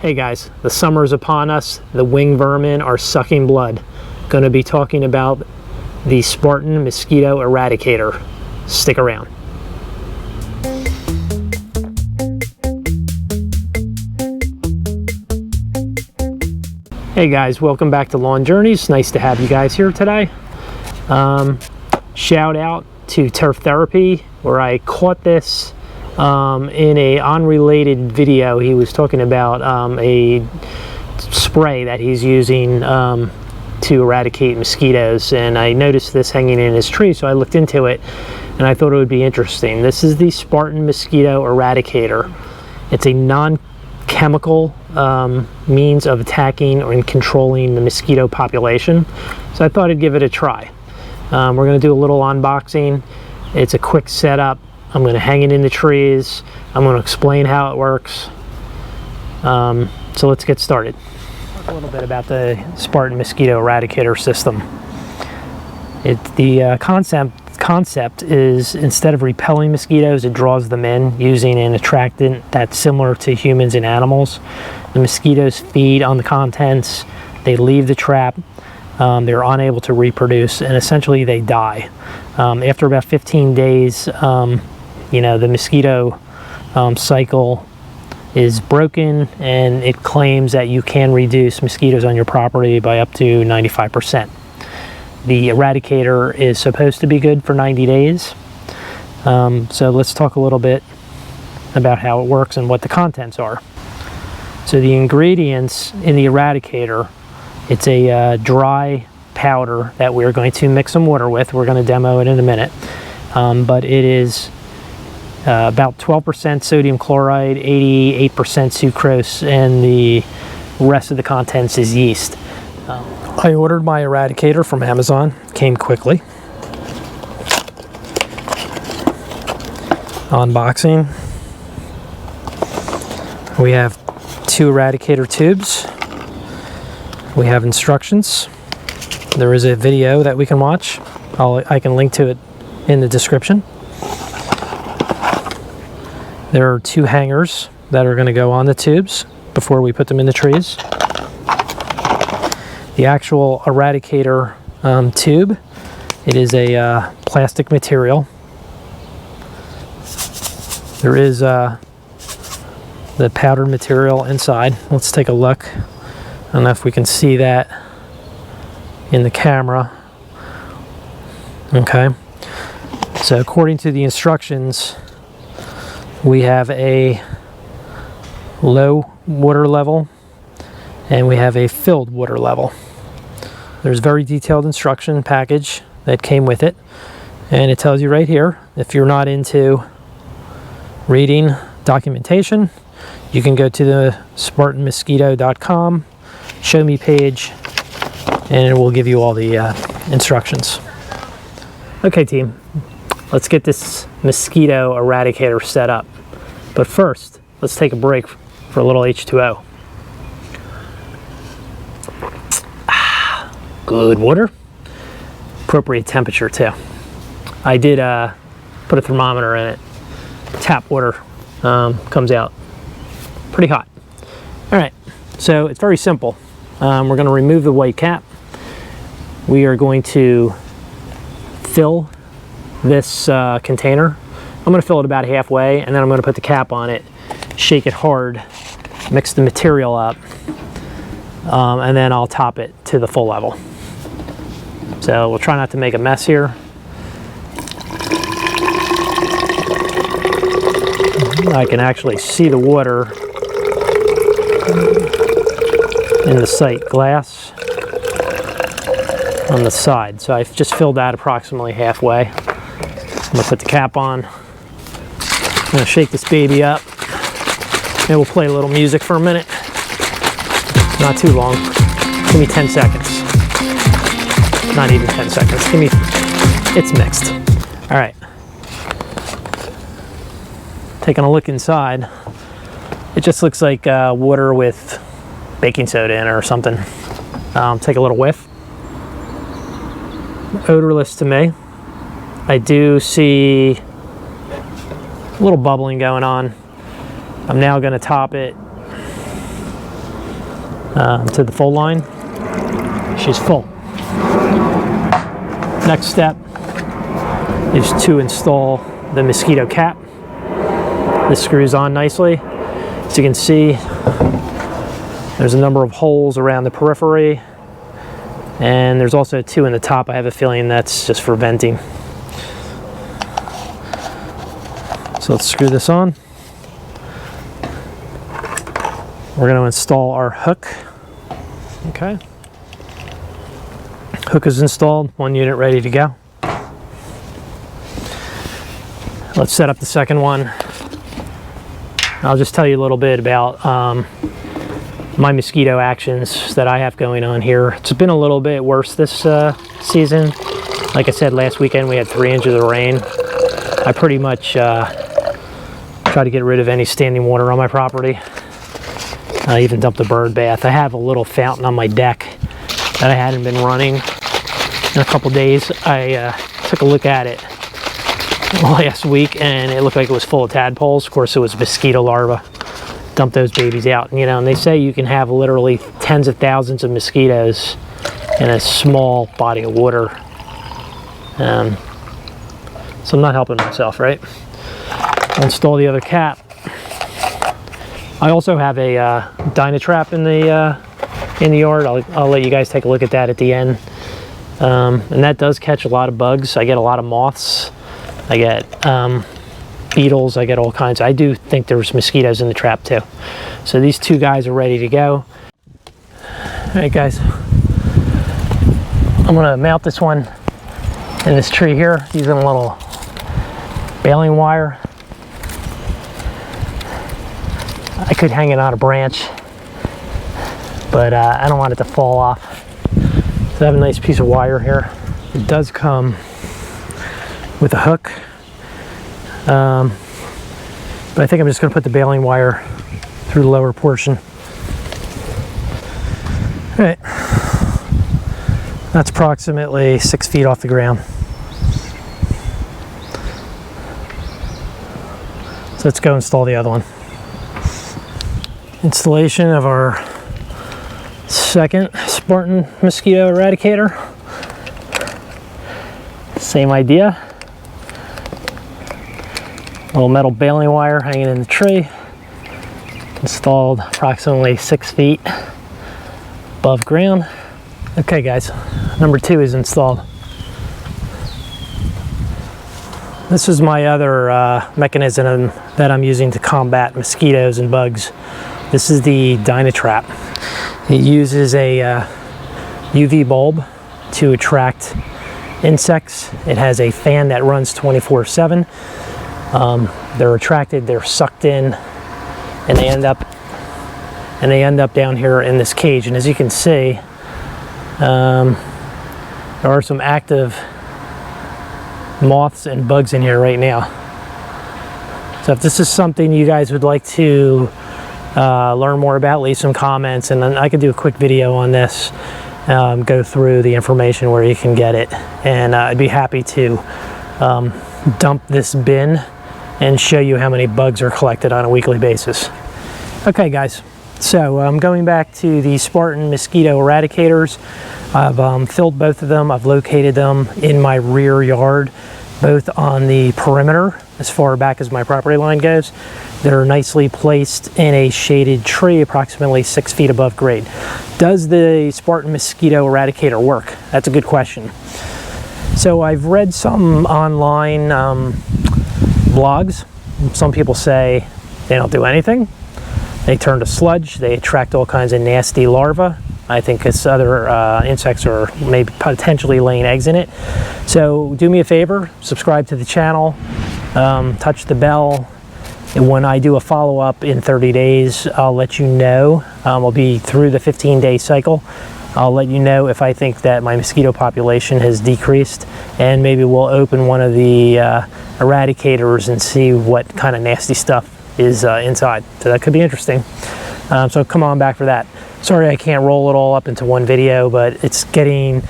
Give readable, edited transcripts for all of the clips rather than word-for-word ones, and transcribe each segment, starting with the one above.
Hey guys, the summer's upon us. The wing vermin are sucking blood. Going to be talking about the Spartan Mosquito Eradicator. Stick around. Hey guys, welcome back to Lawn Journeys. Nice to have you guys here today. Shout out to Turf Therapy, where I caught this in a unrelated video. He was talking about a spray that he's using to eradicate mosquitoes, and I noticed this hanging in his tree, so I looked into it and I thought it would be interesting. This is the Spartan Mosquito Eradicator. It's a non-chemical means of attacking or controlling the mosquito population, so I thought I'd give it a try. We're going to do a little unboxing. It's a quick setup. I'm going to hang it in the trees. I'm going to explain how it works. So let's get started. Talk a little bit about the Spartan Mosquito Eradicator system. The concept is, instead of repelling mosquitoes, it draws them in using an attractant that's similar to humans and animals. The mosquitoes feed on the contents. They leave the trap. They're unable to reproduce, and essentially they die. After about 15 days, the mosquito cycle is broken, and it claims that you can reduce mosquitoes on your property by up to 95%. The Eradicator is supposed to be good for 90 days. So let's talk a little bit about how it works and what the contents are. So the ingredients in the Eradicator, it's a dry powder that we're going to mix some water with. We're going to demo it in a minute. But it is about 12% sodium chloride, 88% sucrose, and the rest of the contents is yeast. I ordered my Eradicator from Amazon. Came quickly. Unboxing. We have 2 Eradicator tubes. We have instructions. There is a video that we can watch. I can link to it in the description. There are 2 hangers that are going to go on the tubes before we put them in the trees. The actual Eradicator tube, it is a plastic material. There is the powdered material inside. Let's take a look. I don't know if we can see that in the camera. Okay. So according to the instructions, we have a low water level and we have a filled water level. There's a very detailed instruction package that came with it, and it tells you right here, if you're not into reading documentation, you can go to the SpartanMosquito.com show me page, and it will give you all the instructions. Okay team, let's get this Mosquito Eradicator set up. But first, let's take a break for a little H2O. Good water. Appropriate temperature too. I did put a thermometer in it. Tap water comes out pretty hot. All right, so it's very simple. We're going to remove the white cap. We are going to fill this container. I'm going to fill it about halfway, and then I'm going to put the cap on it, shake it hard, mix the material up, and then I'll top it to the full level. So we'll try not to make a mess here. I can actually see the water in the sight glass on the side. So I've just filled that approximately halfway. I'm going to put the cap on. I'm going to shake this baby up, and we'll play a little music for a minute. Not too long. Give me 10 seconds. Not even 10 seconds. It's mixed. All right. Taking a look inside. It just looks like water with baking soda in it or something. Take a little whiff. Odorless to me. I do see a little bubbling going on. I'm now going to top it to the full line. She's full. Next step is to install the mosquito cap. This screws on nicely. As you can see, there's a number of holes around the periphery, and there's also 2 in the top. I have a feeling that's just for venting. So let's screw this on. We're going to install our hook. Okay. Hook is installed, 1 unit ready to go. Let's set up the second one. I'll just tell you a little bit about my mosquito actions that I have going on here. It's been a little bit worse this season. Like I said, last weekend we had 3 inches of rain. I pretty much try to get rid of any standing water on my property. I even dumped a bird bath. I have a little fountain on my deck that I hadn't been running in a couple days. I took a look at it last week and it looked like it was full of tadpoles. Of course, it was mosquito larvae. Dump those babies out, you know, and they say you can have literally tens of thousands of mosquitoes in a small body of water. So I'm not helping myself, right? I'll install the other cap. I also have a Dynatrap in the yard. I'll let you guys take a look at that at the end. And that does catch a lot of bugs. I get a lot of moths. I get beetles. I get all kinds. I do think there's mosquitoes in the trap too. So these 2 guys are ready to go. All right, guys. I'm gonna mount this one in this tree here using a little baling wire. I could hang it on a branch, but I don't want it to fall off. So I have a nice piece of wire here. It does come with a hook, but I think I'm just going to put the baling wire through the lower portion. All right, that's approximately 6 feet off the ground. So let's go install the other one. Installation of our second Spartan Mosquito Eradicator. Same idea. Little metal baling wire hanging in the tree. Installed approximately 6 feet above ground. Okay guys, number 2 is installed. This is my other mechanism that I'm using to combat mosquitoes and bugs. This is the Dynatrap. It uses a UV bulb to attract insects. It has a fan that runs 24/7. They're attracted, they're sucked in, and they end up down here in this cage. And as you can see, there are some active moths and bugs in here right now. So if this is something you guys would like to learn more about, leave some comments, and then I could do a quick video on this, go through the information where you can get it, and I'd be happy to dump this bin and show you how many bugs are collected on a weekly basis. Okay guys, so I'm going back to the Spartan Mosquito Eradicators. I've filled both of them. I've located them in my rear yard, both on the perimeter as far back as my property line goes. They're nicely placed in a shaded tree approximately 6 feet above grade. Does the Spartan Mosquito Eradicator work? That's a good question. So I've read some online blogs. Some people say they don't do anything. They turn to sludge. They attract all kinds of nasty larvae. I think it's other insects are maybe potentially laying eggs in it. So do me a favor, subscribe to the channel, touch the bell. And when I do a follow-up in 30 days, I'll let you know. I'll be through the 15-day cycle. I'll let you know if I think that my mosquito population has decreased, and maybe we'll open one of the eradicators and see what kind of nasty stuff is inside. So that could be interesting. So come on back for that. Sorry I can't roll it all up into one video, but it's getting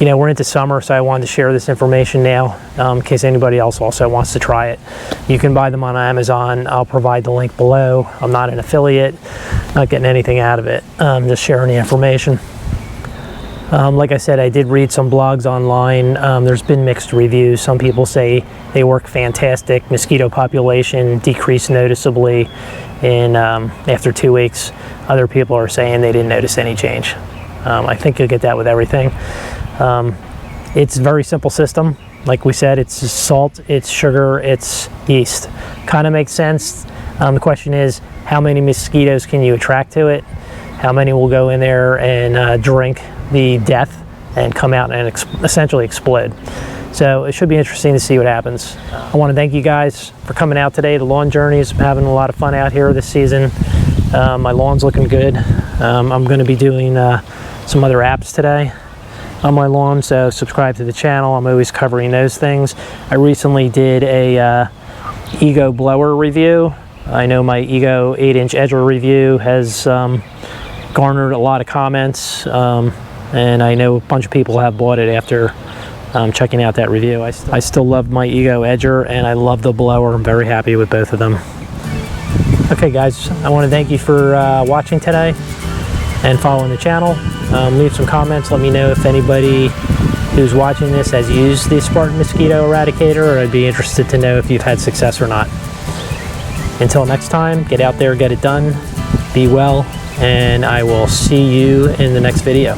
you know, we're into summer, so I wanted to share this information now in case anybody else also wants to try it. You can buy them on Amazon. I'll provide the link below. I'm not an affiliate, not getting anything out of it, just sharing the information. Like I said, I did read some blogs online. There's been mixed reviews. Some people say they work fantastic. Mosquito population decreased noticeably in after 2 weeks. Other people are saying they didn't notice any change. I think you'll get that with everything. It's a very simple system. Like we said, it's salt, it's sugar, it's yeast. Kind of makes sense. The question is, how many mosquitoes can you attract to it? How many will go in there and drink the death and come out and essentially explode? So it should be interesting to see what happens. I want to thank you guys for coming out today to Lawn Journeys. I'm having a lot of fun out here this season. My lawn's looking good. I'm going to be doing some other apps today on my lawn, so subscribe to the channel. I'm always covering those things. I recently did a Ego blower review. I know my Ego 8-inch edger review has garnered a lot of comments, and I know a bunch of people have bought it after checking out that review. I still love my Ego edger, and I love the blower. I'm very happy with both of them. Okay guys, I want to thank you for watching today and following the channel. Leave some comments. Let me know if anybody who's watching this has used the Spartan Mosquito Eradicator, or I'd be interested to know if you've had success or not. Until next time, get out there, get it done, be well, and I will see you in the next video.